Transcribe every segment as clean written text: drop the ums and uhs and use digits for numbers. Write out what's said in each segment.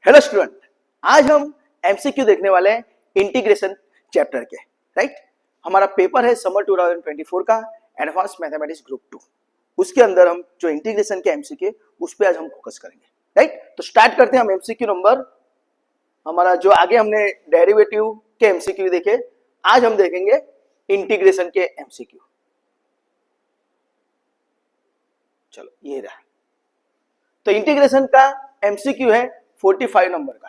Hello student, आज हम MCQ देखने वाले हैं इंटीग्रेशन चैप्टर के। राइट, हमारा पेपर है समर 2024 का एडवांस मैथमेटिक्स ग्रुप 2। उसके अंदर हम जो इंटीग्रेशन के एमसीक्यू उस पे आज हम फोकस करेंगे। राइट, तो स्टार्ट करते हैं हम एमसीक्यू नंबर हमारा जो आगे हमने डेरिवेटिव के एमसीक्यू देखे, आज हम देखेंगे इंटीग्रेशन के एमसीक्यू। चलो ये रहा, तो इंटीग्रेशन का एमसीक्यू है 45 नंबर का।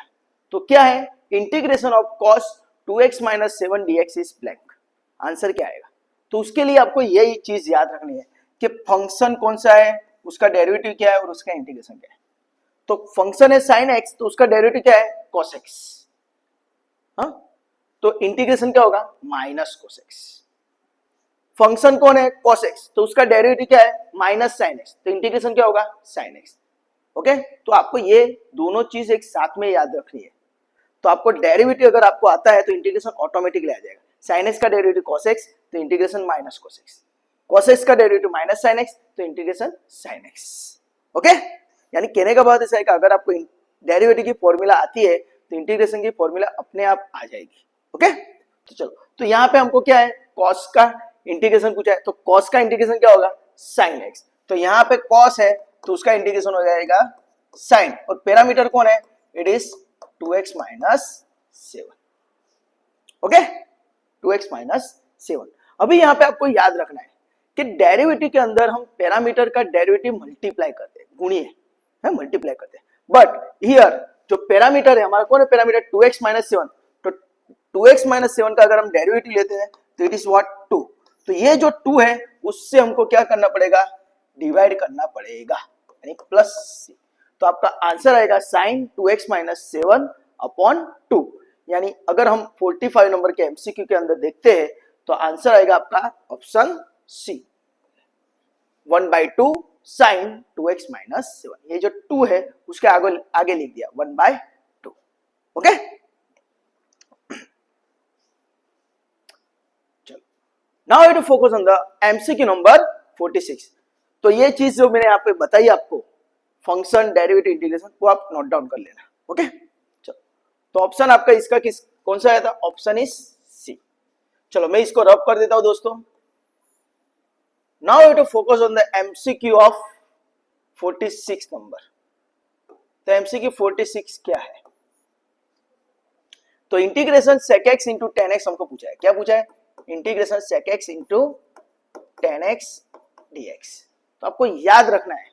तो क्या है, integration of cos 2x - 7 dx is blank. Answer क्या आएगा? तो उसके लिए आपको यही चीज याद रखनी है कि फंक्शन कौन सा है, उसका डेरिवेटिव क्या है और उसका इंटीग्रेशन क्या है। तो फंक्शन है sin x, तो उसका डेरिवेटिव क्या है, cos x। हाँ, तो इंटीग्रेशन क्या होगा, माइनस cos x। फंक्शन कौन है, cos x, तो उसका डेरिवेटिव क्या है, माइनस sin x, तो इंटीग्रेशन क्या होगा, sin x। ओके, तो आपको ये दोनों चीज एक साथ में याद रखनी है। तो आपको डेरिवेटिव अगर आपको आता है तो इंटीग्रेशन ऑटोमेटिकली आ जाएगा। sin x का डेरिवेटिव cos x, तो integration minus cos x। cos x का डेरिवेटिव माइनस sin x, तो इंटीग्रेशन sin x। ओके, यानी कहने का बात ऐसा है कि अगर आपको डेरिवेटिव की फॉर्मूला आती है तो इंटीग्रेशन की फॉर्मूला अपने आप आ जाएगी। ओके, तो चलो, तो यहाँ पे हमको क्या है, cos का इंटीग्रेशन पूछा है, तो cos का इंटीग्रेशन क्या होगा, sin x। तो यहाँ पे cos है तो उसका इंटीग्रेशन हो जाएगा sin, और पैरामीटर कौन है, it is 2x - 7। Okay, 2x - 7। अभी यहाँ पे आपको याद रखना है कि डेरिवेटिव के अंदर हम पैरामीटर का डेरिवेटिव मल्टीप्लाई करते हैं, गुणिए है, मल्टीप्लाई करते हैं। बट हियर जो पैरामीटर है हमारा कौन है, पैरामीटर 2x - 7। तो 2x - 7 का अगर हम डेरिवेटिव लेते हैं तो इट इज व्हाट, 2। तो ये जो 2 है उससे हमको क्या करना पड़ेगा, डिवाइड करना पड़ेगा, यानी प्लस c। तो आपका आंसर आएगा sin 2x - 7 अपॉन 2। यानी अगर हम 45 नंबर के एमसीक्यू के अंदर देखते हैं तो आंसर आएगा आपका ऑप्शन सी, 1/2 sin 2x - 7। ये जो 2 है उसके आगे लिख दिया 1/2। ओके, चलो, now you to focus on the MCQ number 46। तो ये चीज जो मैंने यहाँ पे बताई आपको, फंक्शन डेरिवेटिव इंटीग्रेशन, वो आप नोट डाउन कर लेना। ओके, चलो, तो ऑप्शन आपका इसका कौन सा आया था, ऑप्शन इज सी। चलो मैं इसको रब कर देता हूं दोस्तों। Now you to focus on the MCQ of 46 number. तो एमसीक्यू 46 क्या है, तो integration sec x into 10x हमको पूछा है। क्या पूछा है, integration sec x into 10x dx। तो आपको याद रखना है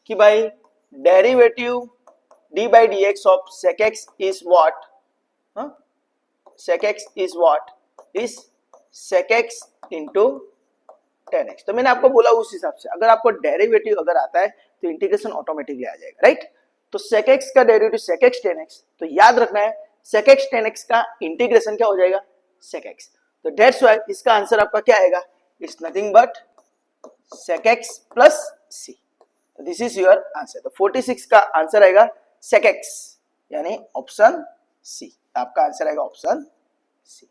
कि भाई derivative d/dx of sec x is what, sec x is what, is sec x into 10x। तो मैंने आपको बोला उस हिसाब से अगर आपको डेरिवेटिव अगर आता है तो इंटीग्रेशन ऑटोमेटिकली आ जाएगा। राइट, तो sec x का डेरिवेटिव sec x 10x, तो याद रखना है sec x 10x का इंटीग्रेशन क्या हो जाएगा, sec x। तो दैट्स व्हाई इसका आंसर आपका क्या आएगा, it's nothing but sec x plus c। This is your answer. तो 46 का आंसर आएगा sec x, यानी ऑप्शन सी। आपका आंसर आएगा ऑप्शन सी।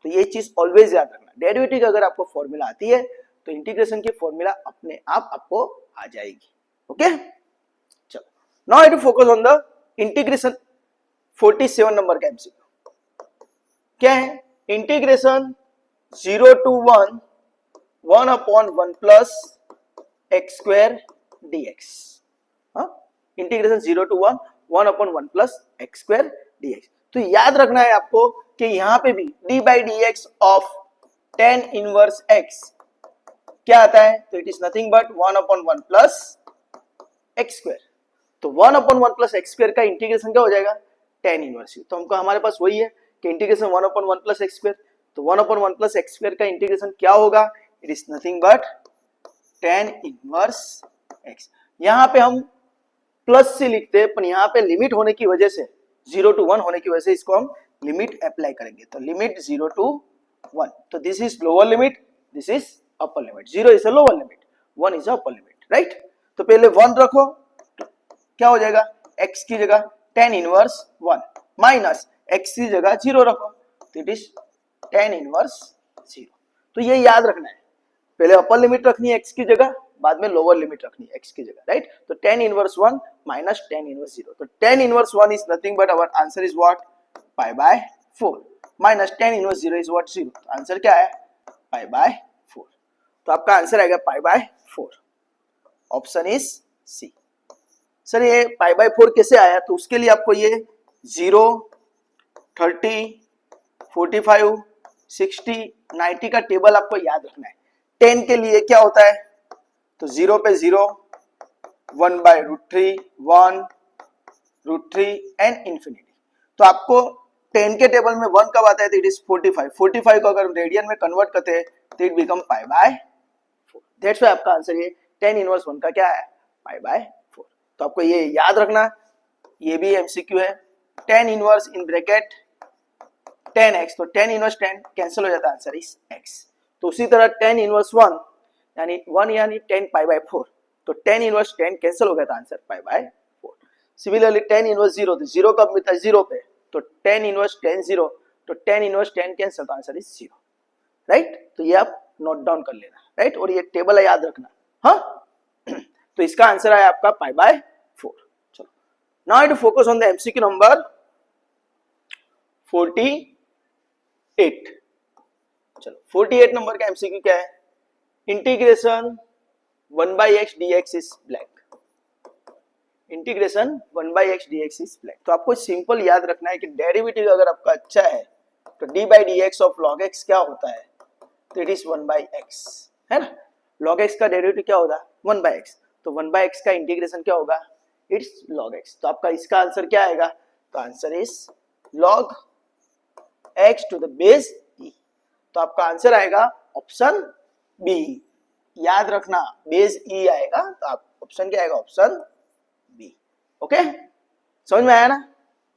तो ये चीज ऑलवेज याद रखना, डेरिवेटिव की अगर आपको फॉर्मूला आती है तो इंटीग्रेशन की फॉर्मूला अपने आप आपको आ जाएगी। ओके, चलो, now I to focus on the integration 47 number का एमसीक्यू। क्या है, integration 0 to 1 1/1 plus x square dx। Integration 0 to 1 1/1 plus x square dx। तो याद रखना है आपको कि यहां पे भी d/dx of tan inverse x क्या आता है, तो it is nothing but 1/1 plus x square. तो 1/1 प्लस x स्क्वायर का इंटीग्रेशन क्या हो जाएगा, tan इनवर्स। तो हमको हमारे पास वही है कि इंटीग्रेशन 1/1 प्लस x स्क्वायर। तो 1/1 प्लस x स्क्वायर का इंटीग्रेशन क्या होगा, it is nothing but tan inverse x। यहां पे हम प्लस से लिखते हैं, पर यहां पे लिमिट होने की वजह से 0 to 1 होने की वजह से इसको हम लिमिट अप्लाई करेंगे। तो लिमिट 0 to 1, तो this is lower limit, this is upper limit. 0 is a lower limit, 1 is a upper limit. Right, तो पहले 1 रखो, तो क्या हो जाएगा, x की जगह tan इनवर्स 1 माइनस x की जगह 0 रखो, तो इट इज tan इनवर्स 0। तो ये याद रखना है, पहले अपर लिमिट रखनी है x की जगह, बाद में लोअर लिमिट रखनी है x की जगह। राइट, तो tan inverse 1 minus tan inverse 0. तो tan inverse 1 is nothing but our answer is what? Pi by 4 minus tan inverse 0 is what? 0. तो आंसर क्या है? Pi by 4. तो आपका आंसर आएगा pi by 4. Option is C. Sir ये pi by 4 कैसे आया? तो उसके लिए आपको ये 0, 30, 45, 60, 90 का टेबल आपको याद रखना है. 10 के लिए क्या होता है? तो 0 पे 0, 1 by √3, 1, √3 एंड इंफिनिटी. तो आपको 10 के टेबल में 1 कब आता है? तो इट इज 45. 45 को अगर रेडियन में कन्वर्ट करते हैं तो it become pi by 4. That's why आपका आंसर ये tan इनवर्स 1 का क्या है? पाई बाय 4. तो आपको ये याद रखना, ये भी एमसीक्यू है. tan inverse in bracket 10x, तो tan इनवर्स 10 कैंसिल हो जाता है, आंसर इज x. तो उसी तरह tan इनवर्स 1 यानी 10 पाई बाय 4, तो tan इनवर्स 10 कैंसिल हो गया था, answer pi by 4. Similarly tan inverse 0, तो 0 कब मिलता है? 0 पे, तो tan इनवर्स 10 0, तो tan इनवर्स 10 कैंसिल, तो आंसर इज 0. राइट? तो ये आप नोट डाउन कर लेना. राइट? और ये टेबल है, याद रखना. हाँ, तो इसका आंसर है आपका पाई बाय 4. चलो, now I to focus on the MCQ number 48. चलो, 48 नंबर का एमसीक्यू क्या है? Integration 1 by x dx is blank. Integration 1 by x dx is blank. तो आपको सिंपल याद रखना है कि डेरिवेटिव अगर आपका अच्छा है तो d by dx of log x क्या होता है? तो इट इज 1 by x, है ना? log x का डेरिवेटिव क्या होगा? 1 by x. तो 1 by x का इंटीग्रेशन क्या होगा? It's log x. तो आपका इसका आंसर क्या आएगा? तो answer is log x to the base e. तो आपका आंसर आएगा ऑप्शन बी. याद रखना, बेस e आएगा, तो आप ऑप्शन क्या आएगा? Option B. ओके, समझ में आया ना?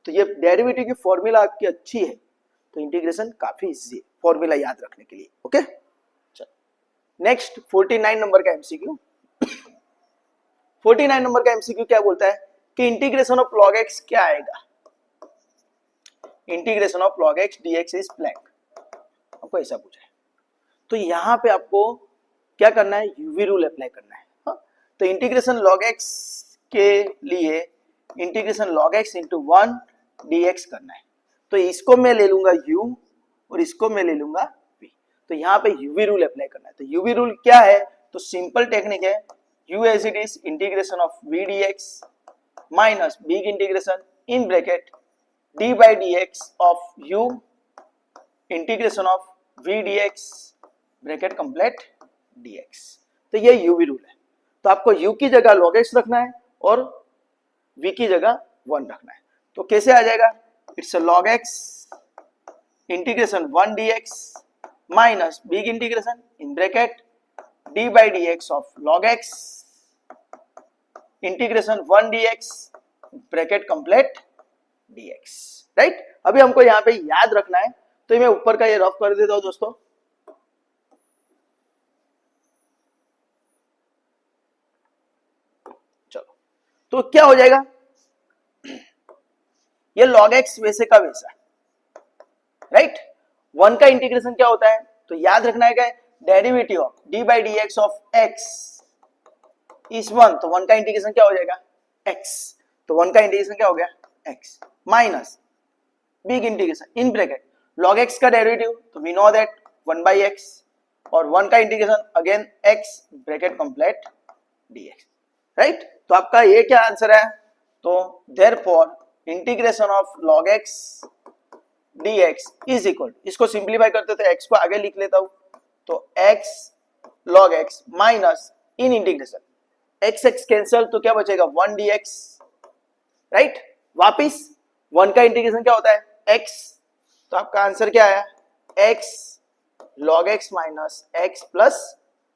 तो ये डेरिवेटिव की फॉर्मूला आपकी अच्छी है, तो इंटीग्रेशन काफी इजी है फॉर्मूला याद रखने के लिए. ओके, चलो नेक्स्ट 49 नंबर का एमसीक्यू. 49 नंबर का एमसीक्यू क्या बोलता है कि इंटीग्रेशन ऑफ log x क्या आएगा? Integration of log x dx is blank. आपको ऐसा पूछा है, तो यहां पे आपको क्या करना है? यूवी रूल अप्लाई करना है. हाँ? तो इंटीग्रेशन log x के लिए integration log x into 1 dx करना है. तो इसको मैं ले लूंगा u और इसको मैं ले लूंगा v. तो यहाँ पे यूवी रूल अप्लाई करना है. तो यूवी रूल क्या है? तो सिंपल टेक्निक है, u as it is integration of v dx minus big integration in bracket d by dx of u integration of v dx bracket complete dx. तो ये UV rule है. तो आपको u की जगह log x रखना है और v की जगह 1 रखना है. तो कैसे आ जाएगा? It's log x integration 1 dx minus big integration in bracket d by dx of log x integration 1 dx bracket complete dx. Right? अभी हमको यहाँ पे याद रखना है, तो मैं ऊपर का ये रफ कर देता हूं दोस्तों. चलो, तो क्या हो जाएगा? ये log x वैसे का वैसा. राइट? 1 का इंटीग्रेशन क्या होता है? तो याद रखना है क्या? Derivative of d by dx of x is 1. तो 1 का इंटीग्रेशन क्या हो जाएगा? x. तो 1 का इंटीग्रेशन क्या हो गया? x minus big integration in bracket log x का डेरिवेटिव, तो we know that 1 by x, और 1 का integration again x bracket complete dx. Right? तो आपका ये क्या आंसर है? तो therefore integration of log x dx is equal, इसको सिंप्लीफाई करते तो x को आगे लिख लेता हूं, तो x log x माइनस इन इंटीग्रेशन x x कैंसिल, तो क्या बचेगा? 1 dx. राइट? वापिस 1 का इंटीग्रेशन क्या होता है? x. तो आपका आंसर क्या आया? x log x minus x plus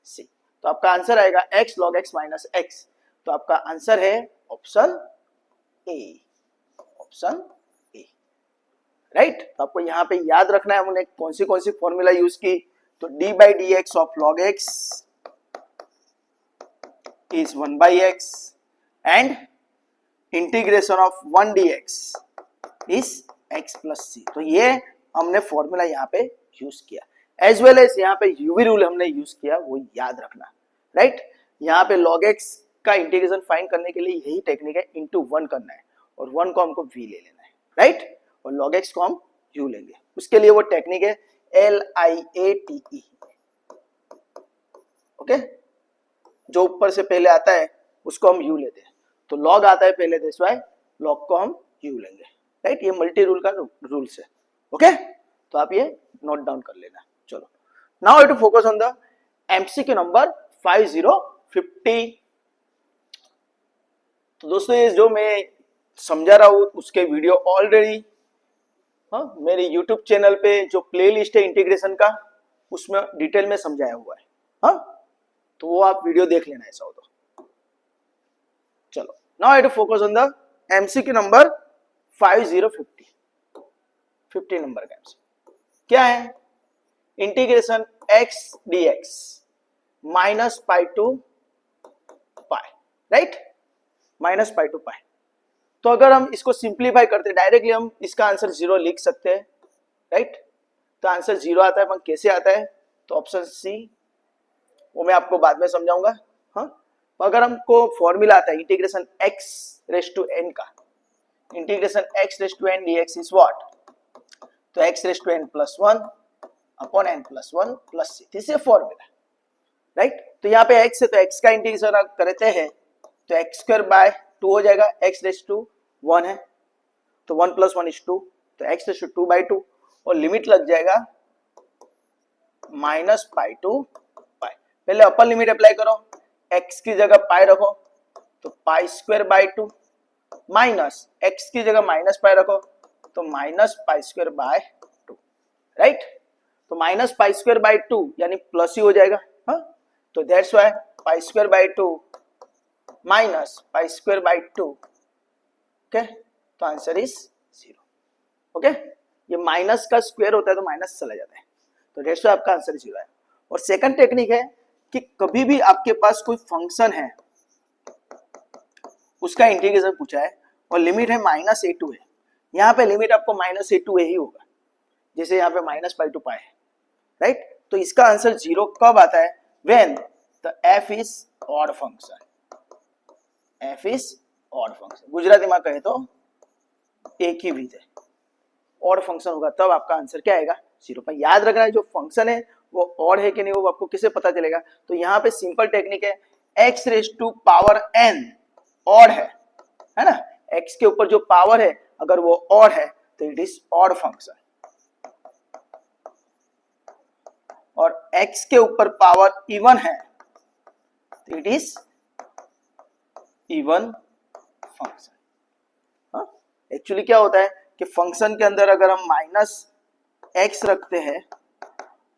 c. तो आपका आंसर आएगा x log x minus x. तो आपका आंसर है option A. Option A. Right? तो आपको यहाँ पे याद रखना है हमने कौन सी फॉर्मूला यूज की. तो d by dx of log x is 1 by x and integration of 1 dx is x plus c. तो ये हमने फॉर्मूला यहाँ पे यूज किया, एज वेल एज यहाँ पे यूवी रूल हमने यूज किया, वो याद रखना. राइट? यहाँ पे log x का इंटीग्रेशन फाइंड करने के लिए यही टेक्निक है, इंटू 1 करना है और 1 को हमको v ले लेना है, राइट, और log x को हम u लेंगे। उसके लिए वो टेक्निक है LIATE, ओके, जो ऊपर से पहले आता है उसको हम u लेते हैं, तो log आता है पहले, दैट्स व्हाई log को हम u लेंगे, राइट। ये मल्टी रूल का रूल्स है, ओके, तो आप ये नोट डाउन कर लेना। चलो, now I to focus on the MCQ number 5050। तो दोस्तों ये जो मैं समझा रहा हूं उसके वीडियो ऑलरेडी मेरे YouTube चैनल पे जो प्लेलिस्ट है इंटीग्रेशन का उसमें डिटेल में समझाया हुआ है, तो वो आप वीडियो देख लेना ऐसा हो तो। चलो, now I to focus on the MCQ number 5050। 50 number का MCQ क्या है? Integration x dx minus pi to pi, right, minus pi to pi. तो अगर हम इसको सिंप्लीफाई करते हैं डायरेक्टली हम इसका आंसर 0 लिख सकते हैं, राइट। तो आंसर 0 आता है, पर कैसे आता है? तो ऑप्शन सी, वो मैं आपको बाद में समझाऊंगा। तो अगर हमको फॉर्मूला आता है integration x raise to n का, integration x raise to n dx is what? तो x raise to n plus 1 upon n plus 1 plus c, this is formula, right. तो यहाँ पे x है तो x का इंटीग्रेशन करते हैं तो x स्क्वायर बाय 2 हो जाएगा, x रेज टू 1 है तो 1 प्लस 1 इज 2, तो x रेज टू 2 बाई 2 और लिमिट लग जाएगा माइनस पाई टू पाई। पहले अपर लिमिट अप्लाई करो, x की जगह पाई रखो तो pi square by 2 minus x की जगह माइनस पाई रखो तो minus pi square by 2, right. तो माइनस पाई स्क्वायर बाय 2 यानी प्लस ही हो जाएगा, तो that's why pi square by 2 minus pi square by 2, okay, तो आंसर इज 0, ओके। ये माइनस का स्क्वायर होता है तो माइनस चला जाता है, तो दैट्स व्हाई आपका आंसर 0 है। और सेकंड टेक्निक है कि कभी भी आपके पास कोई फंक्शन है उसका इंटीग्रेशन पूछा है और लिमिट है माइनस ए टू है, यहाँ पे लिमिट आपको माइनस ए टू ही होगा, जैसे यहाँ पे माइनस पाई टू पाई है, राइट। तो इसका आंसर 0 कब आता है? When the f is odd function, f is odd function, Gujarati में कहे तो एक ही विध है, ऑड फंक्शन होगा तब आपका आंसर क्या आएगा? 0। पर याद रखना है जो फंक्शन है वो ऑड है कि नहीं वो आपको कैसे पता चलेगा? तो यहाँ पे सिंपल टेक्निक है, x raise to power n odd है ना, x के ऊपर जो पावर है अगर वो ऑड है तो इट इज ऑड फंक्शन, और x के ऊपर पावर इवन है तो it is even function. Actually क्या होता है कि फंक्शन के अंदर अगर हम माइनस एक्स रखते हैं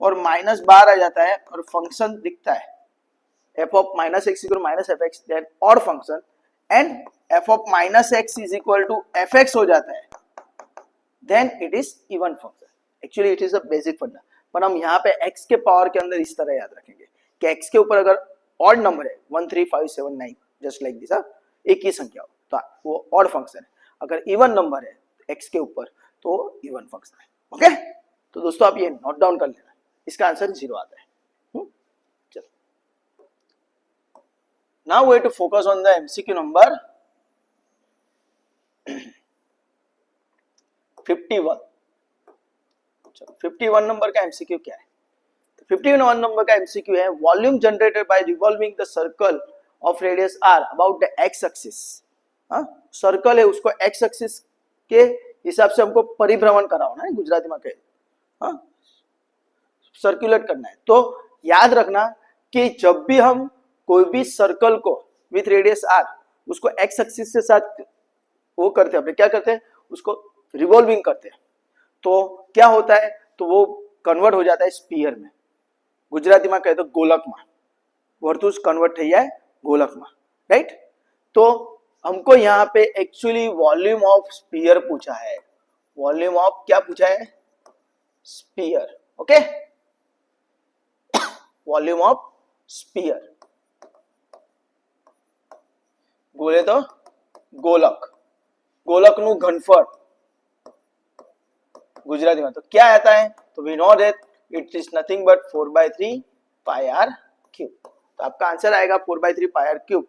और माइनस बाहर आ जाता है और फंक्शन दिखता है f of minus x equal minus f x, that odd function, and f of minus x is equal to f x हो जाता है, then it is even function. Actually it is a basic funda, पर हम यहाँ पे x के power के अंदर इस तरह याद रखेंगे कि x के ऊपर अगर ऑड नंबर है 1 3 5 7 9 जस्ट लाइक दिस, एक ही संख्या हो तो वो ऑड फंक्शन है, अगर इवन नंबर है x के ऊपर तो इवन फंक्शन है, ओके। तो दोस्तों आप ये नोट डाउन कर लेना, इसका आंसर 0 आता है। चलो, now we have to focus on the MCQ number 51। चलो, 51 नंबर का MCQ क्या है? 51 नंबर का MCQ है, volume generated by revolving the circle of radius r about the x axis. Circle है उसको x एक्सिस के हिसाब से हमको परिभ्रमण कराना है, गुजराती में कहे सर्कुलेट करना है। तो याद रखना कि जब भी हम कोई भी सर्कल को विथ रेडियस r उसको x एक्सिस के साथ वो करते हैं, क्या करते हैं, उसको रिवॉल्विंग करते हैं, तो क्या होता है, तो वो कन्वर्ट हो जाता है स्पीयर में, गुजराती में कहे तो गोलक में, वर्तुष कन्वर्ट થઈ જાય गोलक में, राइट। तो हमको यहाँ पे एक्चुअली वॉल्यूम ऑफ स्पीयर पूछा है, वॉल्यूम ऑफ क्या पूछा है? Sphere, okay, volume of sphere, बोले तो गोलक, गोलक नु घनफળ गुजराती में, तो क्या आता है? तो we know that it is nothing but 4/3 pi r cube, तो आपका आंसर आएगा 4/3 पाई आर क्यूब।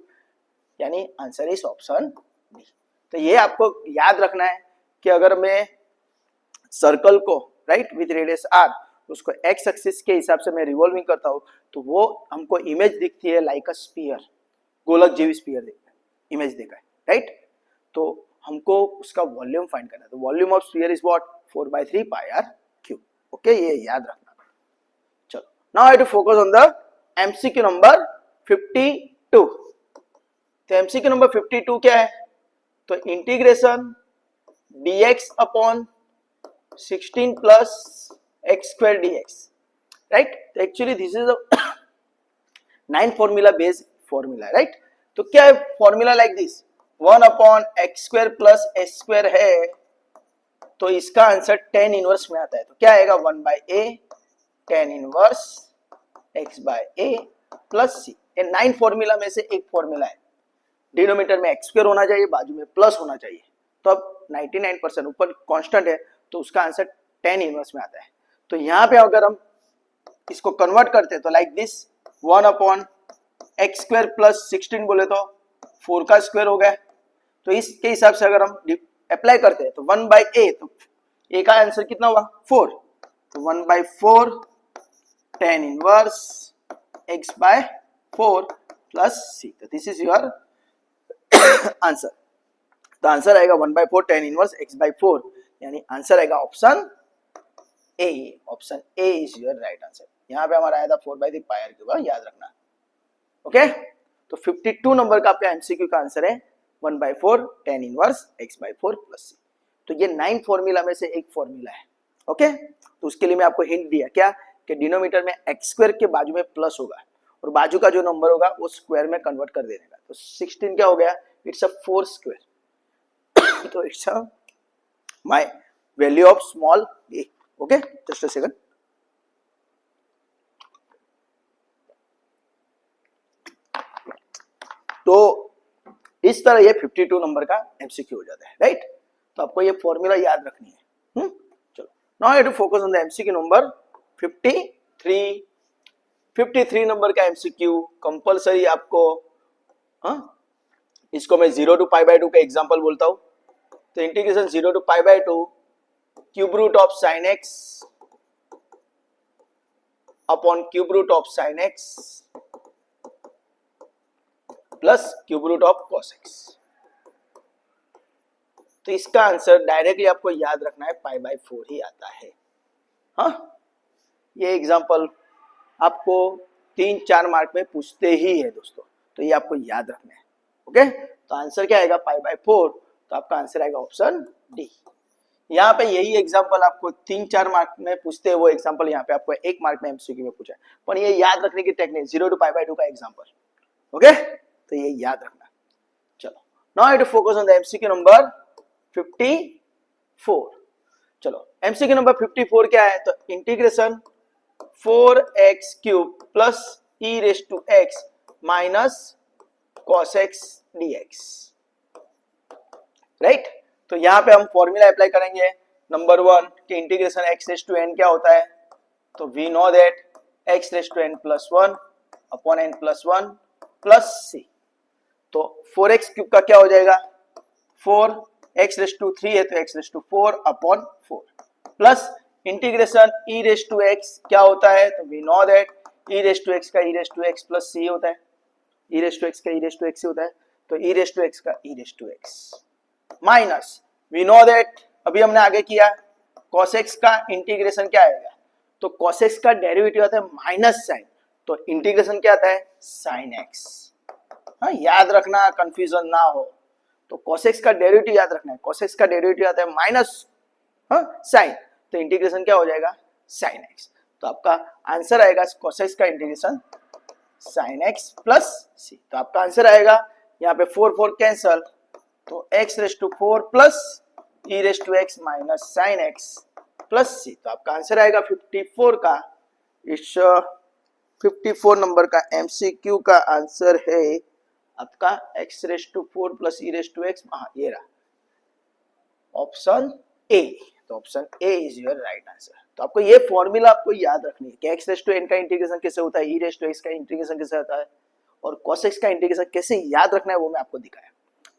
यानी आंसर इज ऑप्शन डी। तो ये आपको याद रखना है कि अगर मैं सर्कल को राइट विथ रेडियस आर उसको एक्स एक्सिस के हिसाब से मैं रिवॉल्विंग करता हूं तो वो हमको इमेज दिखती है लाइक अ स्फीयर, गोलक जीवी स्फीयर देखा है, इमेज देखा है राइट। तो हमको उसका वॉल्यूम फाइंड करना है, तो volume of sphere is what 4/3 pi r cube. Okay, ये याद रखना। चलो now I have to focus on the MCQ number 52। तो एमसीक्यू नंबर 52 क्या है? तो integration dx upon 16 plus x square dx, right. तो actually this is a 9 formula based formula, right. तो क्या है formula like this, 1 upon x square plus s square है, तो इसका आंसर tan इनवर्स में आता है। तो क्या आएगा 1/a tan inverse x by a plus c। ये 9 फॉर्मूला में से एक फॉर्मूला है, डिनोमिनेटर में एक्स स्क्वायर होना चाहिए, बाजू में प्लस होना चाहिए। तो अब 99% ऊपर कांस्टेंट है तो उसका आंसर tan इनवर्स में आता है। तो यहाँ पे अगर हम इसको कन्वर्ट करते हैं तो like this 1 upon x square plus 16 बोले तो 4 का स्क्वायर हो गया। तो इसके हिसाब से अगर हम अप्लाई करते हैं तो 1/a, तो a का आंसर कितना हुआ 4, तो 1/4 tan inverse x/4 plus c। तो दिस इज योर आंसर। तो आंसर आएगा 1/4 tan इनवर्स x/4, यानी आंसर आएगा option A. Option A is your right answer. यहाँ पे हमारा आया था 4/3 पाई आर क्यूब, याद रखना। ओके, तो 52 नंबर का आपका एमसीक्यू का आंसर है 1/4 tan inverse x/4 plus c। तो ये 9 फॉर्मूला में से एक फॉर्मूला है। ओके, तो उसके लिए मैं आपको हिंट दिया क्या कि डिनोमिनेटर में एक्स स्क्वायर के बाजू में प्लस होगा और बाजू का जो नंबर होगा वो स्क्वायर में कन्वर्ट कर देने का। तो 16 क्या हो गया, इट्स अ 4 स्क्वायर। तो it's a my value of small a। Okay, just a second. तो इस तरह ये 52 नंबर का एमसीक्यू हो जाता है, राइट। तो आपको ये फॉर्मूला याद रखनी है। चलो now I have to focus on the MCQ number 53। 53 number का एमसीक्यू कंपलसरी आपको, इसको मैं 0 to π/2 का एग्जांपल बोलता हूं। तो integration 0 to π/2 cube root of sine x upon cube root of sine x plus cube root of cos x. तो इसका आंसर डायरेक्टली आपको याद रखना है π/4 ही आता है। हाँ, ये एग्जांपल आपको 3-4 मार्क में पूछते ही है दोस्तों, तो ये आपको याद रखना है। ओके, तो आंसर क्या आएगा π/4, तो आपका आंसर आएगा ऑप्शन डी। यहाँ पे यही एग्जांपल आपको 3-4 मार्क में पूछते हैं, वो एग्जांपल यहाँ पे आपको 1 मार्क में एमसीक्यू में पूछा है, पर ये याद रखने की टेक्निक 0 to π/2 का एग्जांपल। ओके, तो ये याद रखना। चलो now I have to focus on the MCQ number 54। चलो एमसीक्यू नंबर 54 क्या है, तो integration 4x cube plus e raise to x minus cos x dx, right. तो यहां पे हम फॉर्मूला अप्लाई करेंगे नंबर 1 कि integration x raise to n क्या होता है, तो we know that x raise to n plus 1 upon n plus 1 plus c। तो 4x क्यूब का क्या हो जाएगा 4, x रेज टू 3 है तो x raise to 4 upon 4 plus integration e raise to x क्या होता है, तो we know that e raise to x का e raise to x plus c होता है, e रेज टू x का e रेज टू x होता है, तो e रेज टू x का e raise to x minus we know that अभी हमने आगे किया cos x का इंटीग्रेशन क्या आएगा, तो cos x का डेरिवेटिव आता है माइनस साइन, तो इंटीग्रेशन क्या आता है sin x। हाँ, याद रखना, कंफ्यूजन ना हो। तो cos x का डेरिवेटिव याद रखना है, cos x का डेरिवेटिव आता है माइनस साइन, तो इंटीग्रेशन क्या हो जाएगा sin x। तो आपका आंसर आएगा cos x का integration sin x plus c। तो आपका आंसर आएगा यहाँ पे 4 कैंसल, तो x raise to 4 plus e raise to x minus sine x plus c। तो आपका आंसर आएगा 54 का, इस 54 नंबर का एमसीक्यू का आंसर है आपका x raise to 4 plus e raise to x, ये रहा ऑप्शन ए। तो option A is your right answer. तो आपको ये फॉर्मूला आपको याद रखनी है कि x रेज टू n का इंटीग्रेशन कैसे होता है, e रेज टू x का इंटीग्रेशन कैसे होता है, और cos x का इंटीग्रेशन कैसे याद रखना है वो मैं आपको दिखाया,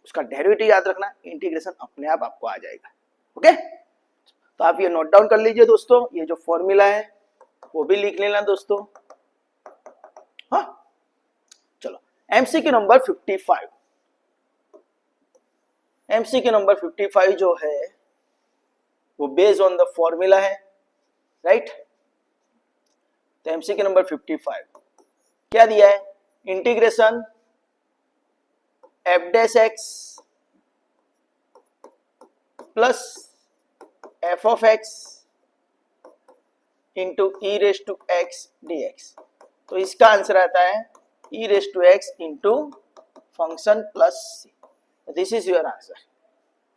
उसका डेरिवेटिव याद रखना, इंटीग्रेशन अपने आप आपको आ जाएगा। ओके, तो आप ये नोट डाउन कर लीजिए दोस्तों, ये जो फॉर्मूला है वो भी लिख लेना दोस्तों। हाँ चलो, एमसीक्यू नंबर 55, एमसीक्यू नंबर 55 जो है वो बेस्ड ऑन द फॉर्मूला है, राइट। तो एमसीक्यू नंबर 55 क्या दिया है, integration f dash x plus f of x into e raise to x d x. तो इसका आंसर आता है e raise to x into function plus c, this is your answer.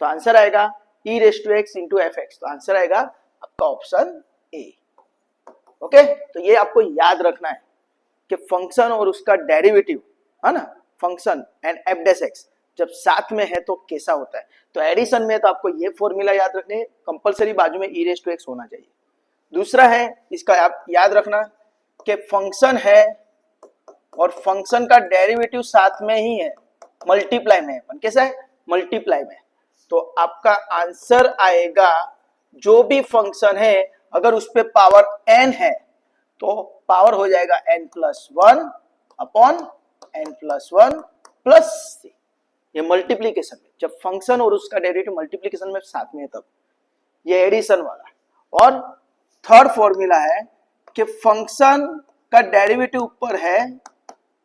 तो answer आएगा e raise to x into f x, तो answer आएगा आपका option A. Okay, तो ये आपको याद रखना है कि फंक्शन और उसका डेरिवेटिव है ना, function and F dash x जब साथ में है तो कैसा होता है। तो एडिशन में तो आपको ये फॉर्मूला याद रखने कंपलसरी, बाजू में ई रेस टू एक्स होना चाहिए। दूसरा है इसका आप याद रखना कि फंक्शन है और फंक्शन का डेरिवेटिव साथ में ही है, मल्टीप्लाई में है, कैसा है, मल्टीप्लाई में। तो आपका आंसर आएगा जो भी फंक्शन है अगर उस पे पावर n है तो पावर हो जाएगा n+1 अपॉन n+1 प्लस सी। ये मल्टीप्लीकेशन में, जब फंक्शन और उसका डेरिवेटिव मल्टीप्लीकेशन में साथ में है तब। ये एडिशन वाला। और थर्ड फॉर्मूला है कि फंक्शन का डेरिवेटिव ऊपर है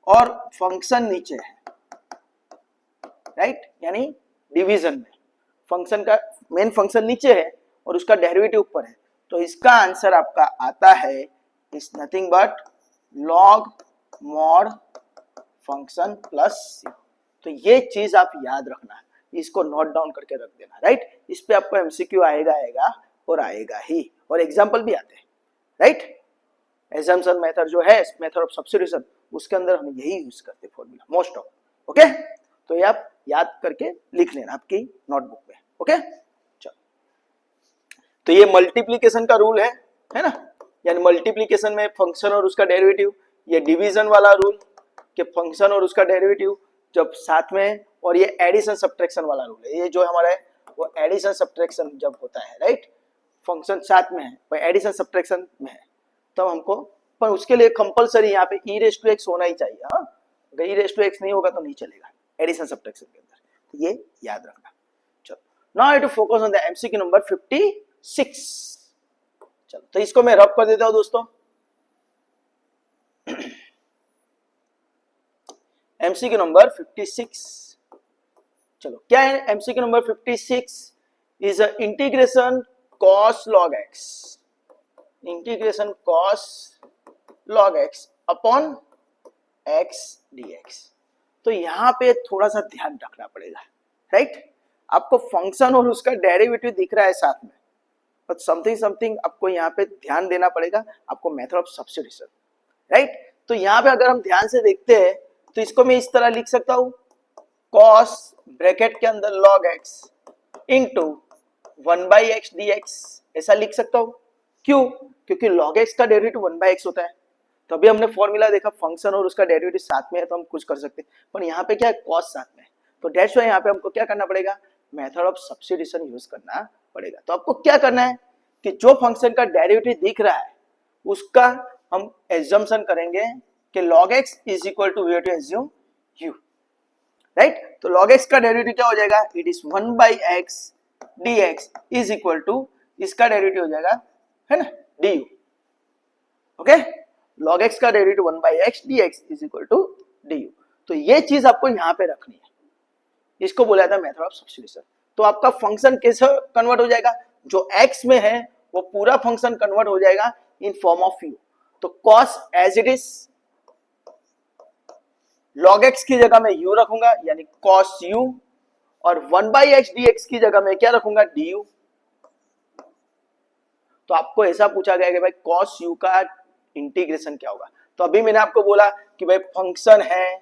और फंक्शन नीचे है, राइट, यानी डिवीजन में फंक्शन का मेन फंक्शन नीचे है और उसका डेरिवेटिव ऊपर है। तो इसका आंसर आपका आता है is nothing but log mod function plus सी। तो ये चीज आप याद रखना है, इसको नोट डाउन करके रख देना, राइट। इस पे आपको एमसीक्यू आएगा और आएगा ही, और एग्जाम्पल भी आते हैं, राइट। एजम्पशन मेथड जो है, मेथड ऑफ सब्स्टिट्यूशन, उसके अंदर हम यही यूज करते हैं फॉर्मूला मोस्ट ऑफ। ओके, तो ये आप याद करके लिख लेना आपकी नोटबुक में। ओके, चलो, तो ये मल्टीप्लीकेशन का रूल है ना, यानी मल्टीप्लीकेशन में फंक्शन और उसका डेरिवेटिव। ये डिवीजन वाला रूल कि फंक्शन और उसका डेरिवेटिव जब साथ में है, और ये एडिशन सब्ट्रैक्शन वाला रूल है। ये जो हमारा है वो एडिशन सब्ट्रैक्शन जब होता है, राइट, फंक्शन साथ में है, एडिशन सब्ट्रैक्शन में है तब हमको, पर उसके लिए कंपलसरी यहाँ पे ई रेस टू एक्स होना ही चाहिए। हाँ, अगर ई रेस टू एक्स नहीं होगा तो नहीं चलेगा एडिशन सब्ट्रैक्शन के अंदर, तो ये याद रखना। चलो, now I to focus on the MCQ number 56। चलो, तो इसको मैं रब कर देता हूं दोस्तों। एमसीक्यू नंबर 56, चलो क्या है MCQ number 56 is integration cos log x, integration cos log x upon x dx। तो यहां पे थोड़ा सा ध्यान रखना पड़ेगा, राइट। आपको फंक्शन और उसका डेरिवेटिव दिख रहा है साथ में, पर समथिंग आपको यहाँ पे ध्यान देना पड़ेगा, आपको मेथड ऑफ सब्स्टिट्यूशन, राइट। तो यहाँ पे अगर हम ध्यान से देखते हैं तो इसको मैं इस तरह लिख सकता हूं, cos ब्रैकेट के अंदर log x into 1/x dx, ऐसा लिख सकता हूं। क्यों? क्योंकि log x का डेरिवेटिव 1/x होता है। तो अभी हमने फॉर्मूला देखा, फंक्शन और उसका डेरिवेटिव साथ में है तो हम कुछ कर सकते हैं, पर यहाँ पे क्या है, cos साथ में है, तो दैट्स व्हाई यहाँ पे हमको क्या करना पड़ेगा, मेथड ऑफ सब्स्टिट्यूशन यूज करना पड़ेगा। तो आपको क्या करना है कि जो फंक्शन का डेरिवेटिव दिख रहा है उसका हम एजम्पशन करेंगे कि log x is equal to, we have to assume u, right. तो log x का डेरिवेटिव क्या हो जाएगा, it is 1/x dx is equal to, इसका डेरिवेटिव हो जाएगा, है ना, du। ओके, log x का derivative 1/x dx is equal to du। तो ये चीज आपको यहां पे रखनी है, इसको बोला था मेथड ऑफ सब्स्टिट्यूशन। तो आपका फंक्शन कैसे कन्वर्ट हो जाएगा, जो x में है वो पूरा फंक्शन कन्वर्ट हो जाएगा इन फॉर्म ऑफ u। तो cos as it is, log x की जगह मैं u रखूंगा यानी cos u, और 1/x dx की जगह मैं क्या रखूंगा, du। तो आपको ऐसा पूछा गया कि भाई cos u का इंटीग्रेशन क्या होगा। तो अभी मैंने आपको बोला कि भाई फंक्शन है,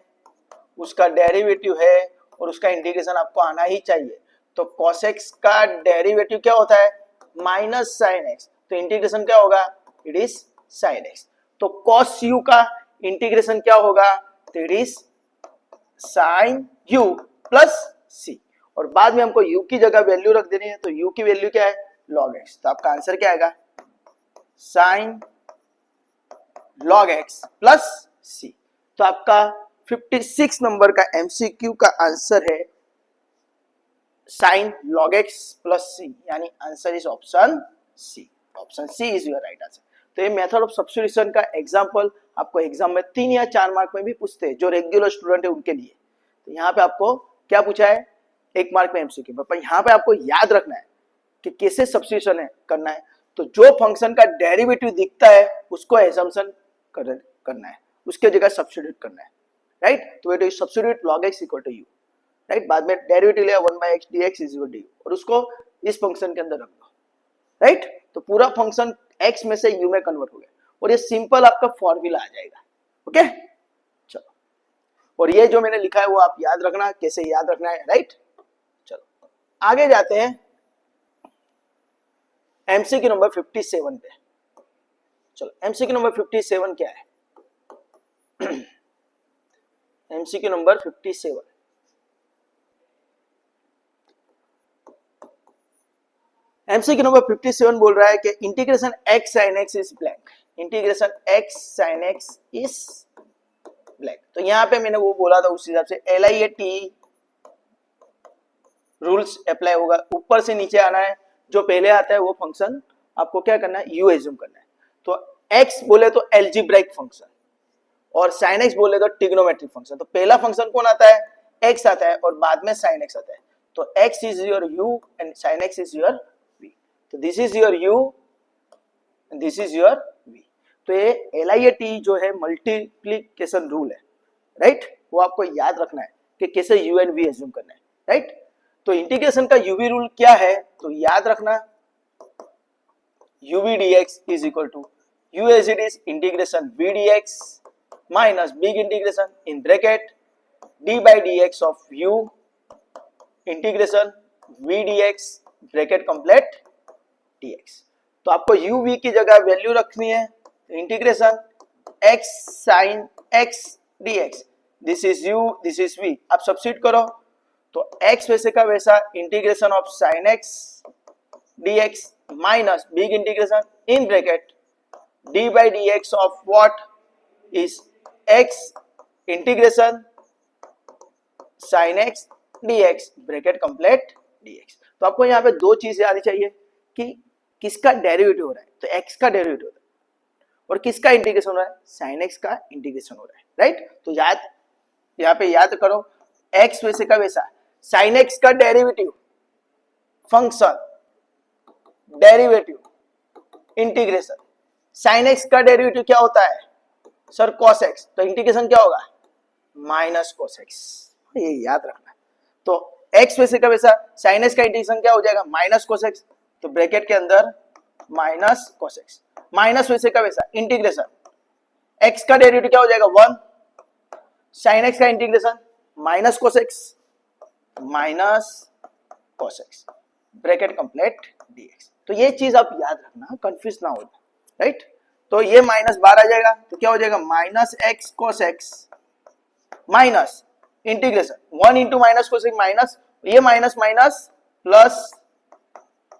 उसका डेरिवेटिव है और उसका इंटीग्रेशन आपको आना ही चाहिए। तो cos x का डेरिवेटिव क्या होता है, माइनस साइन x, तो इंटीग्रेशन क्या होगा, इट इज साइन x। तो cos u का इंटीग्रेशन क्या होगा, तो it is sine u plus c, और बाद में हमको u की जगह वैल्यू रख देनी है, तो u की वैल्यू क्या है log x, तो आपका आंसर क्या आएगा साइन log x प्लस सी। तो आपका 56 नंबर का एमसीक्यू का आंसर है sine log x plus C, यानी answer is option C. Option C is your right answer. तो ये मेथड ऑफ सब्स्टिट्यूशन का एग्जांपल आपको एग्जाम में 3 या 4 मार्क में भी पूछते हैं, जो रेगुलर स्टूडेंट है उनके लिए। तो यहाँ पे आपको क्या पूछा है 1 मार्क में एमसीक्यू में, पर यहाँ पे आपको याद रखना है कि कैसे सब्स्टिट्यूशन करना है। तो जो फंक्शन का डेरिवेटिव दिखता है उसको एजम्पशन करना है, उसके जगह सब्स्टिट्यूट करना है, राइट। तो ये substitute log x equal to u, right. बाद में डेरिवेटिव लिया 1/x dx is equal to u, और उसको इस फंक्शन के अंदर रख दो, राइट। तो पूरा फंक्शन x में से u में कन्वर्ट हो गया, और ये सिंपल आपका फॉर्मूला आ जाएगा। ओके चलो, और ये जो मैंने लिखा है वो आप याद रखना, कैसे याद रखना है, राइट। चलो आगे जाते हैं एमसीक्यू नंबर 57 पे। चलो एमसीक्यू नंबर 57 क्या है एमसीक्यू नंबर 57, एमसीक्यू नंबर 57 बोल रहा है कि integration x sin x is blank, integration x sin x is blank. तो यहाँ पे मैंने वो बोला था उस हिसाब से LIAT रूल्स अप्लाई होगा, ऊपर से नीचे आना है, जो पहले आता है वो फंक्शन आपको क्या करना है u एज्यूम करना है। तो x बोले तो एल्जेब्रिक फंक्शन, और sin x बोले तो ट्रिग्नोमेट्रिक फंक्शन। तो पहला फंक्शन कौन आता है x आता है, और बाद में sin x आता है। तो x is your u and sin x is your v। तो this is your u and this is your v। तो ये LIAT जो है मल्टीप्लिकेशन रूल है, राइट, वो आपको याद रखना है कि कैसे u एंड v एज्यूम करना है, राइट। तो इंटीग्रेशन का uv रूल क्या है, तो याद रखना uv dx is equal to u as it is integration v dx minus big integration in bracket d by dx of u integration v dx bracket complete dx। तो आपको u v की जगह value रखनी है, integration x sin x dx, this is u this is v, आप substitute करो तो x वैसे का वैसा integration of sin x dx minus big integration in bracket d by dx of what is x integration sin x dx bracket complete dx। तो आपको यहाँ पे दो चीजें आनी चाहिए कि किसका डेरिवेटिव हो रहा है, तो x का डेरिवेटिव हो रहा है, और किसका इंटीग्रेशन हो रहा है sin x का इंटीग्रेशन हो रहा है, राइट। तो याद यहाँ पे याद करो x वैसे का वैसा sin x का derivative function derivative integration, sin x का डेरिवेटिव क्या होता है सर cos x, तो इंटीग्रेशन क्या होगा माइनस cos x, ये याद रखना। तो x वैसे का वैसा sin x का इंटीग्रेशन क्या हो जाएगा माइनस cos x, तो ब्रैकेट के अंदर माइनस cos x, माइनस वैसे का वैसा इंटीग्रेशन x का डेरिवेटिव क्या हो जाएगा 1, sin x का integration minus cos x minus cos x bracket complete dx। तो ये चीज आप याद रखना, कंफ्यूज ना हो, राइट। तो ये माइनस बाहर आ जाएगा, तो क्या हो जाएगा minus x cos x minus integration 1 into minus cos x minus ये minus minus plus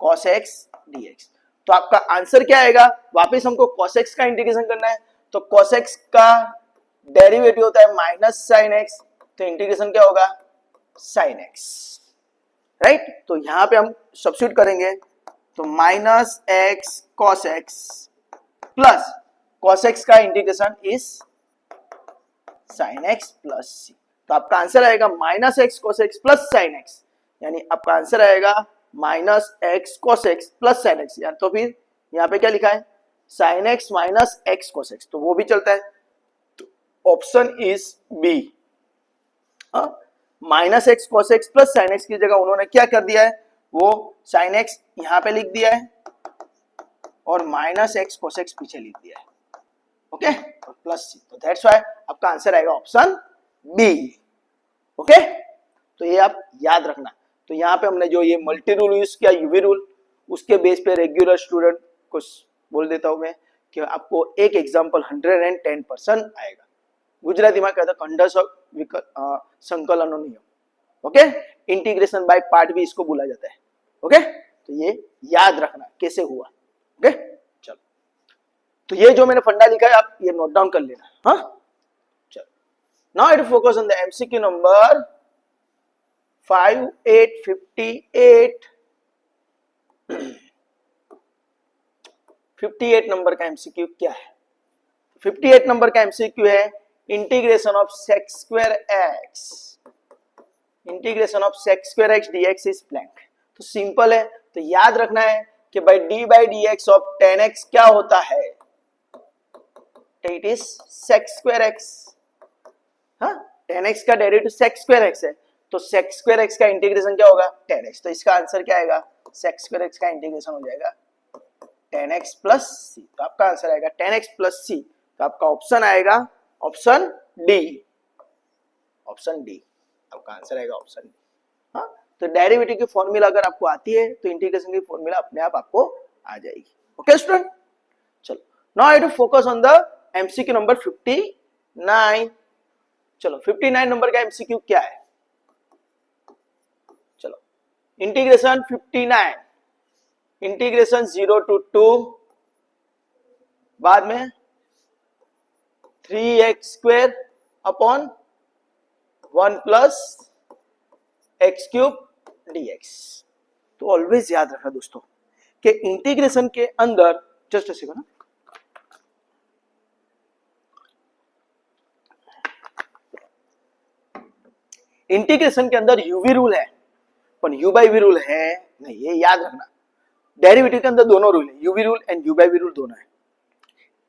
cos x dx। तो आपका आंसर क्या आएगा, वापस हमको cos x का इंटीग्रेशन करना है, तो cos x का डेरिवेटिव होता है माइनस sin x, तो इंटीग्रेशन क्या होगा sin x, राइट। तो यहां पे हम सब्स्टिट्यूट करेंगे, तो minus x cos x plus cos x का integration is sin x plus c। तो आपका आंसर आएगा minus x cos x plus sin x, यानी आपका आंसर आएगा minus x cos x plus sin x, यार तो फिर यहाँ पे क्या लिखा है sin x minus x cos x, तो वो भी चलता है। तो option is B, minus x cos x plus sin x की जगह उन्होंने क्या कर दिया है, वो sin x यहाँ पे लिख दिया है और माइनस x cos x पीछे लिख दिया है, ओके, और प्लस सी। तो दैट्स व्हाई आपका आंसर आएगा ऑप्शन बी, ओके। तो ये आप याद रखना। तो यहाँ पे हमने जो ये मल्टी रूल यूज किया यूवी रूल, उसके बेस पे रेगुलर स्टूडेंट को बोल देता हूं मैं कि आपको एक एग्जाम्पल 110% आएगा। गुजराती में कहता 100 संकलन नियम, ओके, इंटीग्रेशन बाय पार्ट भी इसको बोला जाता है, ओके। तो ये याद रखना कैसे हुआ, ओके। चलो, तो ये जो मैंने फंडा लिखा है आप ये नोट डाउन कर लेना, हाँ। चलो, now it focus on the MCQ number 5858 58 number का एमसीक्यू क्या है? 58 नंबर का एमसीक्यू है integration of sec square x, integration of sec square x dx is blank. तो सिंपल है, तो याद रखना है कि भाई d by d x of 10x क्या होता है? It is sec square x, हाँ, 10x का डेरिवेटिव सेक स्क्वायर एक्स है, तो सेक स्क्वायर एक्स का इंटीग्रेशन क्या होगा? 10x। तो इसका आंसर क्या आएगा? सेक स्क्वायर एक्स का इंटीग्रेशन हो जाएगा 10x प्लस सी। तो आपका आंसर आएगा 10x प्लस सी। तो आपका ऑप्शन आएगा ऑप्शन डी, ऑप्शन डी आपका आंसर आएगा ऑप्शन डी, हाँ। तो डेरिवेटिव की फॉर्मूला अगर आपको आती है तो इंटीग्रेशन की फॉर्मूला अपने आप आपको आ जाएगी, ओके स्टूडेंट। चलो, now I to focus on the MCQ number 59। चलो, 59 नंबर का एमसीक्यू क्या है? चलो, इंटीग्रेशन 59, इंटीग्रेशन 0 to 2, बाद में 3x square upon 1 plus x cube dx. तो ऑलवेज याद रखना दोस्तों कि इंटीग्रेशन के अंदर, जस्ट सेकंड, इंटीग्रेशन के अंदर यूवी रूल है पर यू बाई वी रूल है नहीं, ये याद रखना। डेरिवेटिव के अंदर दोनों रूल है, UV rule and U by V rule दोनों है।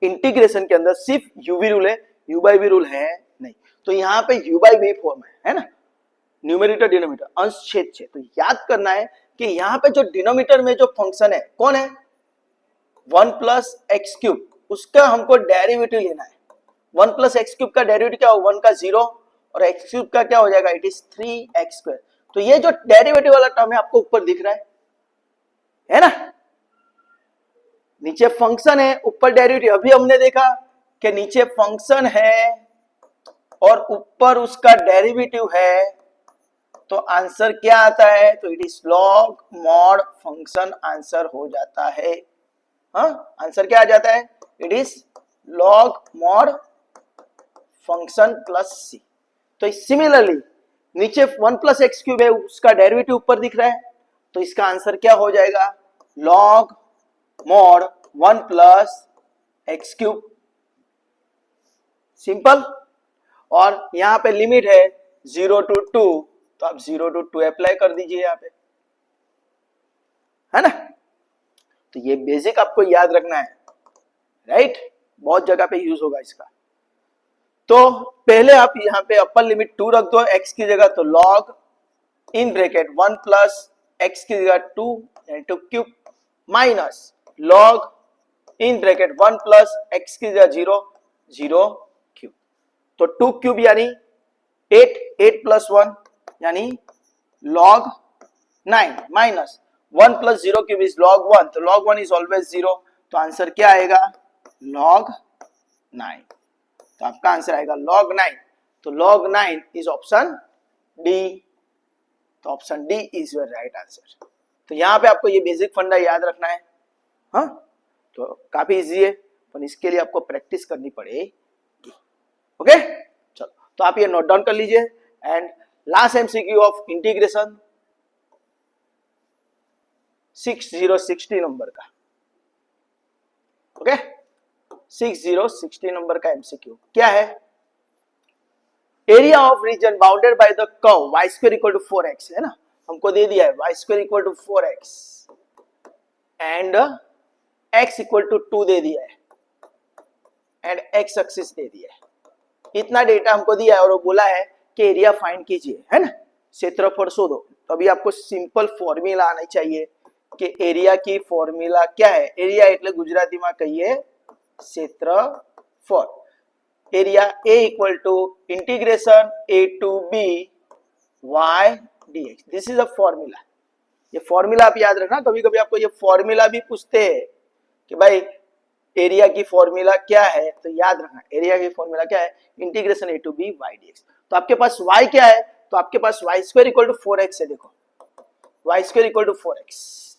इंटीग्रेशन के अंदर सिर्फ यूवी रूल है, यू बाई वी रूल है नहीं। तो यहाँ पे यू बाई वी फॉर्म है ना, न्यूमेरेटर डिनोमिनेटर अंश छेद छेद। तो याद करना है कि यहाँ पे जो डिनोमिनेटर में जो फंक्शन है कौन है? 1 प्लस एक्स क्यूब, उसका हमको डेरिवेटिव लेना है। 1 प्लस एक्स क्यूब का डेरिवेटिव क्या हो? 1 का 0 और एक्स क्यूब का क्या हो जाएगा? It is 3x square. तो ये जो डेरिवेटिव वाला टर्म है आपको ऊपर दिख रहा है ना, नीचे फंक्शन है ऊपर डेरिवेटिव। अभी हमने देखा कि नीचे फंक्शन है और ऊपर उसका डेरिवेटिव है, तो आंसर क्या आता है? तो it is log mod function answer हो जाता है, हाँ। आंसर क्या आ जाता है? It is log mod function plus सी। तो सिमिलरली नीचे 1 प्लस एक्स क्यूब है, उसका डेरिवेटिव ऊपर दिख रहा है, तो इसका आंसर क्या हो जाएगा? Log mod 1 plus x cube, simple. और यहां पे लिमिट है 0 to 2, तो आप 0 to 2 अप्लाई कर दीजिए यहां पे, है ना। तो ये बेसिक आपको याद रखना है, राइट, बहुत जगह पे यूज होगा इसका। तो पहले आप यहाँ पे अपर लिमिट 2 रख दो x की जगह, तो log in bracket 1 plus x की जगह 2 यानी 2 cube minus log in bracket 1 plus x की जगह 0 0 क्यूब। तो 2 क्यूब यानी 8, 8 प्लस 1 यानी log 9 minus 1 plus 0 cube is log 1, तो log 1 इज ऑलवेज 0, तो आंसर क्या आएगा? log 9। तो आपका आंसर आएगा log 9। तो log 9 इज ऑप्शन डी, तो option D is your right answer. तो यहां पे आपको ये बेसिक फंडा याद रखना है, हाँ। तो काफी इजी है, पर इसके लिए आपको प्रैक्टिस करनी पड़ेगी, ओके। चलो, तो आप ये नोट डाउन कर लीजिए। And last MCQ of integration 6060 number का, ओके। 6060 नंबर का एमसीक्यू क्या है? Area of region bounded by the curve y square equal to 4x, है ना, हमको दे दिया है y square equal to 4x and x equal to 2 दे दिया है एंड x एक्सिस दे दिया है। इतना डेटा हमको दिया है और वो बोला है कि एरिया फाइंड कीजिए, है ना, क्षेत्रफल शोधो। तो अभी आपको सिंपल फॉर्मूला आना चाहिए कि एरिया की फॉर्मूला क्या है। एरिया એટલે ગુજરાતીમાં કહીએ क्षेत्रफल। Area A equal to integration A to B y dx, this is a formula. ये फॉर्मूला आप याद रखना, कभी कभी आपको ये फॉर्मूला भी पूछते हैं कि भाई एरिया की फॉर्मूला क्या है, तो याद रखना एरिया की फॉर्मूला क्या है? Integration A to B y dx। तो आपके पास y क्या है, तो आपके पास y square equal to 4x है, देखो y square equal to 4x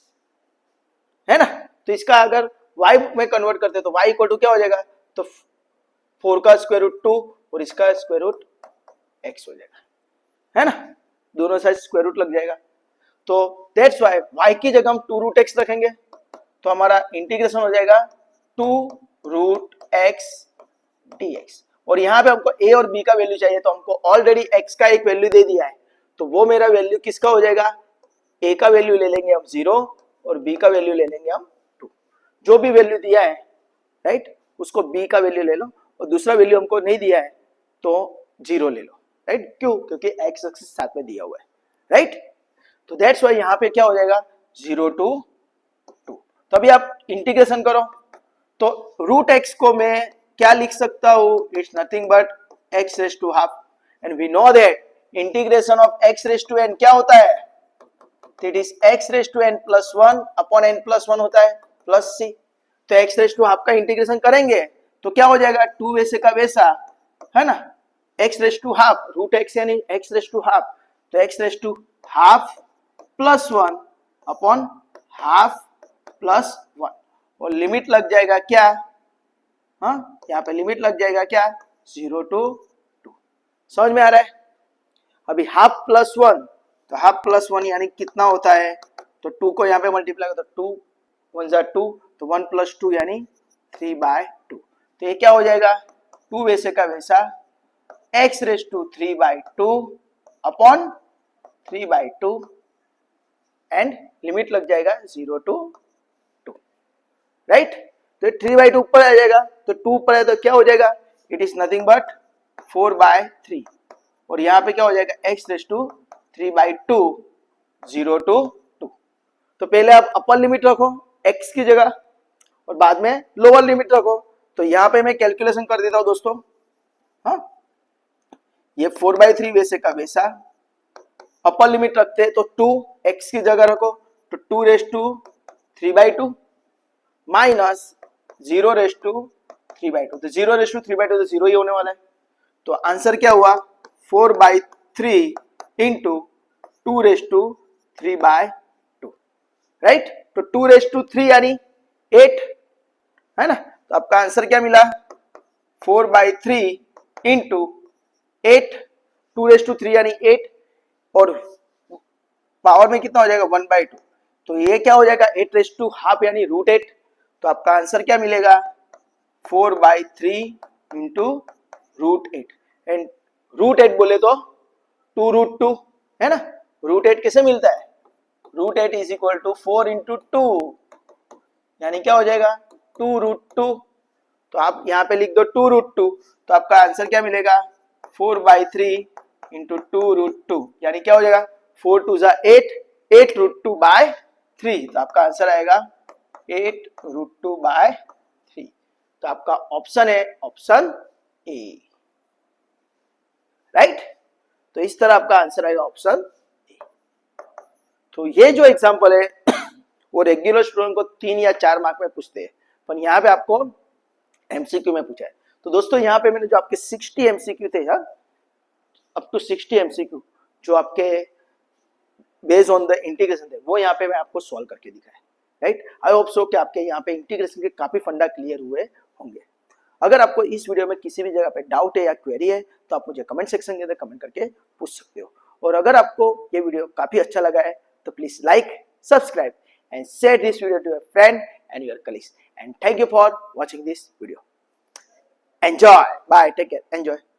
है ना। तो इसका अगर y में कन्वर्ट करते तो y इक्वल टू क्या हो जाएगा, तो 4 का स्क्वायर रूट 2 और इसका स्क्वायर रूट x हो जाएगा, है ना, दोनों साइड स्क्वायर रूट लग जाएगा। तो दैट्स व्हाई y की जगह हम 2 रूट x रखेंगे, तो हमारा इंटीग्रेशन हो जाएगा 2 रूट x dx। और यहाँ पे हमको a और b का वैल्यू चाहिए, तो हमको ऑलरेडी x का एक वैल्यू दे दिया है, तो वो मेरा वैल्यू किसका हो जाएगा, a का वैल्यू ले लेंगे हम 0 और b का वैल्यू ले लेंगे हम 2। जो भी वैल्यू दिया है राइट, उसको b का वैल्यू ले लो, और दूसरा वैल्यू हमको नहीं दिया है तो 0 ले लो, राइट, क्यों, क्योंकि x एक्सिस साथ में दिया हुआ है, राइट। तो दैट्स व्हाई यहाँ पे क्या हो जाएगा 0 to 2। तो अभी आप इंटीग्रेशन करो, तो रूट x को मैं क्या लिख सकता हूं, it's nothing but x raise to half, and we know that integration of x raise to n क्या होता है, it is x raise to n plus 1 upon n plus 1 होता है प्लस c। तो x रेज टू हाफ का integration करेंगे तो क्या हो जाएगा, 2 वैसे का वैसा, है ना, x raise to half root x यानी x रेज टू हाफ, तो x raise to half plus 1 upon half plus 1, और लिमिट लग जाएगा क्या, हाँ यहाँ पे लिमिट लग जाएगा क्या, 0 to 2। समझ में आ रहा है। अभी हाफ प्लस 1, तो हाफ प्लस 1 यानी कितना होता है, तो 2 को यहाँ पे मल्टीप्लाई करो तो 2 1 जा 2, तो 1 प्लस 2 यानी 3/2। तो ये क्या हो जाएगा, 2 वैसे का वैसा x raise to 3/2 upon 3/2, and limit लग जाएगा 0 to 2, राइट। तो 3/2 ऊपर आ जाएगा, तो 2 ऊपर है तो क्या हो जाएगा, इट इज नथिंग बट 4/3, और यहाँ पे क्या हो जाएगा x रेज टू 3/2 0 to 2। तो पहले आप अपर लिमिट रखो x की जगह और बाद में लोअर लिमिट रखो। तो यहाँ पे मैं कैलकुलेशन कर देता हूं दोस्तों, हाँ ये 4/3 वैसे का वैसा, अपर लिमिट रखते हैं तो 2 x की जगह रखो, तो 2 raise to 3/2 minus 0 raise to 3/2, तो 0 रेज टू 3/2 तो 0 ही होने वाला है। तो आंसर क्या हुआ 4/3 इंटू 2 रेज टू 3/2, राइट। तो 2 रेज टू 3 यानी 8, है ना, तो आपका आंसर क्या मिला 4/3 इंटू 8, 2 रेज टू 3 यानी 8, और पावर में कितना हो जाएगा 1/2, तो ये क्या हो जाएगा 8 रेज टू हाफ यानी √8। तो आपका आंसर क्या मिलेगा 4/3 इंटू √8, एंड √8 बोले तो 2√2 है ना। √8 कैसे मिलता है, √8 इज इक्वल टू 4 इंटू 2 यानी क्या हो जाएगा 2√2। तो आप यहाँ पे लिख दो 2√2, तो आपका आंसर क्या मिलेगा 4/3 इंटू 2√2 यानी क्या हो जाएगा 4 2 जा 8, 8√2/3। तो आपका आंसर आएगा 8√2/3। तो आपका ऑप्शन है ऑप्शन ए, राइट। तो इस तरह आपका आंसर आएगा ऑप्शन ए। तो ये जो एग्जांपल है वो रेगुलर स्टूडेंट को 3 या 4 मार्क में पूछते हैं, पर यहाँ पे आपको एमसीक्यू में पूछा है। तो दोस्तों यहाँ पे मैंने जो आपके 60 एमसीक्यू थे, अप टू 60 एमसीक्यू जो आपके बेस्ड ऑन द इंटीग्रेशन थे, वो यहाँ पे मैं आपको सॉल्व करके दिखाया, राइट। आई होप सो कि आपके यहाँ पे इंटीग्रेशन के काफी फंडा क्लियर हुए होंगे। अगर आपको इस वीडियो में किसी भी जगह पे डाउट है या क्वेरी है तो आप मुझे कमेंट सेक्शन के अंदर कमेंट करके पूछ सकते हो। और अगर आपको ये वीडियो काफी अच्छा लगा है तो please like, subscribe and share this video to your friend and your colleagues, and thank you for watching this video. Enjoy. Bye. Take care. Enjoy.